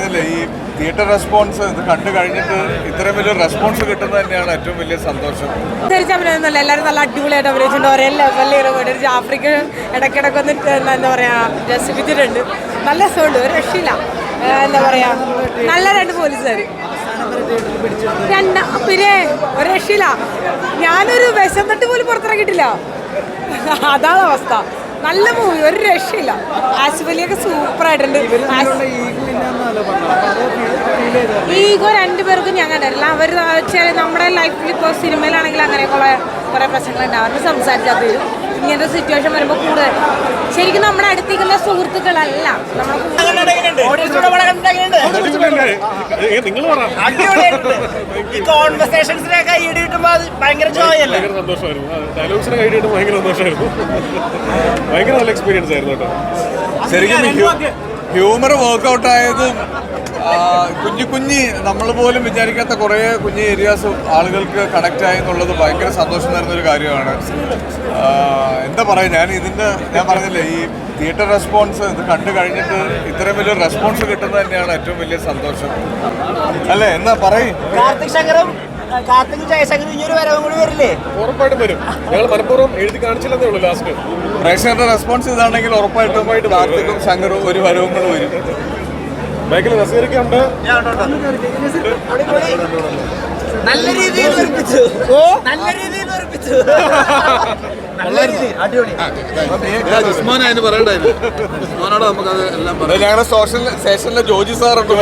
പറഞ്ഞില്ലേ, ഈ theatre response ഇത് കണ്ടു കഴിഞ്ഞിട്ട് ഇത്രയും വലിയ റെസ്പോൺസ് കിട്ടുന്നത് തന്നെയാണ് ഏറ്റവും വലിയ സന്തോഷം. തിരിച്ചഭിനയൊന്നുമില്ല, എല്ലാവരും നല്ല അടിപൊളിയായിട്ട് അഭിനയിച്ചിട്ടുണ്ട്. ഒരേ ലെവലിൽ പോയിട്ട് ആഫ്രിക്ക ഇടയ്ക്കിടയ്ക്ക് ഒന്ന് എന്താ പറയുക രസിപ്പിച്ചിട്ടുണ്ട്. നല്ല രസമുണ്ട്, ഒരു രക്ഷയില്ല. എന്താ പറയുക, നല്ല രണ്ട് പോലീസുകാർ പിന്നെ ഒരു രക്ഷയില്ല. ഞാനൊരു വിശന്നിട്ട് പോലും പുറത്തിറങ്ങിയിട്ടില്ല, അതാണ് അവസ്ഥ. നല്ല മൂവി, ഒരു രക്ഷയില്ല. ആസിഫലിയൊക്കെ സൂപ്പറായിട്ടുണ്ട്. ഈഗോ രണ്ടുപേർക്കും ഞാൻ കണ്ടിട്ടില്ല. അവർ നമ്മുടെ ലൈഫിൽ ഇപ്പോൾ സിനിമയിലാണെങ്കിൽ അങ്ങനെയൊക്കെയുള്ള കുറേ പ്രശ്നങ്ങളുണ്ട്. അവരുടെ സംസാരിച്ചാൽ തീരും. ഇങ്ങനത്തെ സിറ്റുവേഷൻ വരുമ്പോൾ കൂടുതൽ ശരിക്കും നമ്മുടെ അടുത്തേക്കുള്ള സുഹൃത്തുക്കളല്ല ശരിക്കും ഹ്യൂമർ വർക്ക്ഔട്ട് ആയത് കുഞ്ഞി നമ്മൾ പോലും വിചാരിക്കാത്ത കുറേ കുഞ്ഞു ഏരിയാസ് ആളുകൾക്ക് കണക്റ്റ് ആയി എന്നുള്ളത് ഭയങ്കര സന്തോഷം തരുന്നൊരു കാര്യമാണ്. എന്താ പറയുക, ഞാൻ പറഞ്ഞില്ലേ, ഈ തിയേറ്റർ റെസ്പോൺസ് ഇത് കണ്ടു കഴിഞ്ഞിട്ട് ഇത്രയും വലിയ റെസ്പോൺസ് കിട്ടുന്നത് തന്നെയാണ് ഏറ്റവും വലിയ സന്തോഷം അല്ലേ? എന്നാ പറയും. ഉറപ്പായിട്ടും വരും. ഞങ്ങൾ മനഃപൂർവ്വം എഴുതി കാണിച്ചില്ലെന്നേ ഉള്ളൂ. ലാസ്റ്റ് പ്രേക്ഷകരുടെ റെസ്പോൺസ് ഇതാണെങ്കിൽ ഉറപ്പായിട്ടും കാർത്തിക്കും ശങ്കറും ഒരു വരവും കൂടെ വരും. ബൈക്കിൽ നസീറൊക്കെ ഉണ്ട്. നല്ല രീതിയിൽ ഞങ്ങളുടെ സോഷ്യൽ സ്റ്റേഷനിലെ ജോജി സാറുണ്ട്,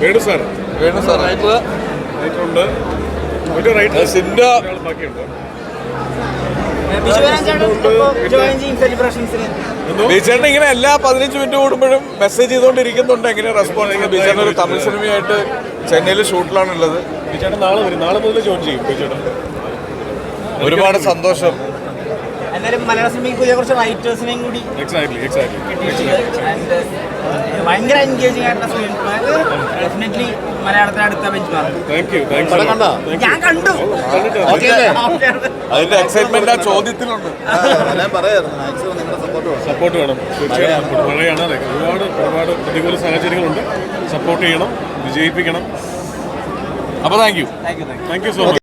വേണു സാർ റൈറ്ററുണ്ട്, ഒരു റൈറ്റർ സിൻഡ ബാക്കിയുണ്ട്. ബിജേട്ടൻ ഇങ്ങനെ എല്ലാ 15 മിനിറ്റ് കൂടുമ്പോഴും മെസ്സേജ് ചെയ്തുകൊണ്ടിരിക്കുന്നുണ്ട്. എങ്ങനെ റെസ്പോൺസ്? ബിജേട്ടൻ ഒരു തമിഴ് സിനിമയായിട്ട് ചെന്നൈയിൽ ഷൂട്ടിലാണുള്ളത്. ബിജേട്ടൻ നാളെ വരും, നാളെ മുതൽ ജോയിൻ ചെയ്യും ബിജേട്ടൻ. ഒരുപാട് സന്തോഷം. എന്നാലും മലയാള സിനിമയ്ക്ക് പുതിയ കുറച്ച് റൈറ്റേഴ്സിനെയും കൂടി ഭയങ്കര എൻഗേജിംഗ് ആയിട്ടുള്ള സ്ക്രീൻ പ്ലേ. ഡെഫിനറ്റ്ലി മലയാളത്തിന് അടുത്ത ബെഞ്ച് മാറും. ഞാൻ കണ്ടു. അതിന്റെ എക്സൈറ്റ്മെന്റ് ആ ചോദ്യത്തിലുണ്ട്. സപ്പോർട്ട് വേണം തീർച്ചയായും. മഴയാണ്, ഒരുപാട് പ്രതികൂല സാഹചര്യങ്ങളുണ്ട്. സപ്പോർട്ട് ചെയ്യണം, വിജയിപ്പിക്കണം. അപ്പോൾ താങ്ക് യു സോ മച്ച്.